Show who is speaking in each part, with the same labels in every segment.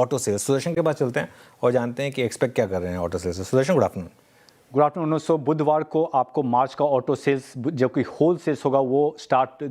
Speaker 1: Auto sales. Sudarshan के पास चलते हैं और जानते हैं कि एक्सपेक्ट क्या कर रहे हैं auto sales. Sudarshan, good afternoon.
Speaker 2: Good afternoon. बुधवार को आपको मार्च का ऑटो सेल्स जो कि होल सेल्स होगा वो स्टार्ट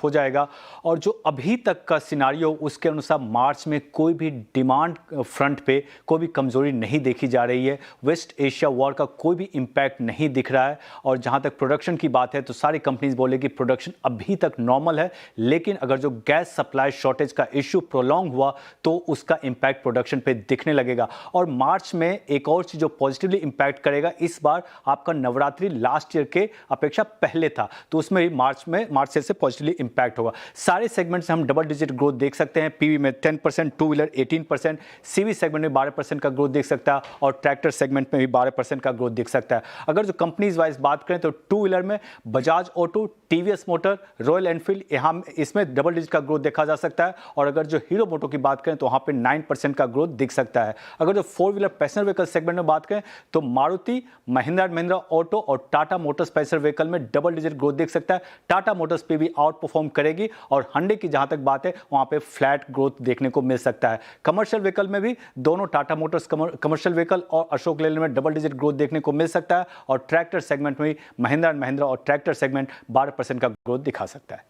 Speaker 2: हो जाएगा। और जो अभी तक का सिनारियो उसके अनुसार मार्च में कोई भी डिमांड फ्रंट पे कोई भी कमजोरी नहीं देखी जा रही है। वेस्ट एशिया वॉर का कोई भी इम्पैक्ट नहीं दिख रहा है। और जहां तक प्रोडक्शन की बात है तो सारी कंपनीज बोले कि प्रोडक्शन अभी तक नॉर्मल है, लेकिन अगर जो गैस सप्लाई शॉर्टेज का इश्यू प्रोलॉन्ग हुआ तो उसका इम्पैक्ट प्रोडक्शन पे दिखने लगेगा। और मार्च में एक और चीज जो पॉजिटिवली इंपैक्ट करेगा, इस बार आपका नवरात्रि लास्ट ईयर के अपेक्षा पहले था, तो उसमें भी मार्च से पॉजिटिवली इंपैक्ट होगा। सारे सेगमेंट से हम डबल डिजिट ग्रोथ देख सकते हैं। पीवी में 10%, टू व्हीलर 18%, सीवी सेगमेंट में 12% का ग्रोथ देख सकता है और ट्रैक्टर सेगमेंट में भी 12% का ग्रोथ देख सकता है। अगर जो कंपनीज वाइज बात करें तो टू व्हीलर में Bajaj auto, TVS motor, royal Enfield, यहाँ इसमें डबल डिजिट का ग्रोथ देखा जा सकता है। और अगर जो हीरो मोटो की बात करें तो वहां पे 9% का ग्रोथ दिख सकता है। अगर जो four wheeler passenger vehicle segment में बात करें तो मारुति, महिंद्रा ऑटो और टाटा मोटर्स पैसेंजर व्हीकल में डबल डिजिट ग्रोथ देख सकता है। टाटा मोटर्स पे भी आउट परफॉर्म करेगी और hyundai की जहां तक बात है वहां पे फ्लैट ग्रोथ देखने को मिल सकता है। कमर्शियल व्हीकल में भी दोनों टाटा मोटर्स कमर्शियल व्हीकल और अशोक लेलैंड में डबल डिजिट ग्रोथ देखने को मिल सकता है। और ट्रैक्टर सेगमेंट में भी महिंद्रा और ट्रैक्टर सेगमेंट 12% का ग्रोथ दिखा सकता है।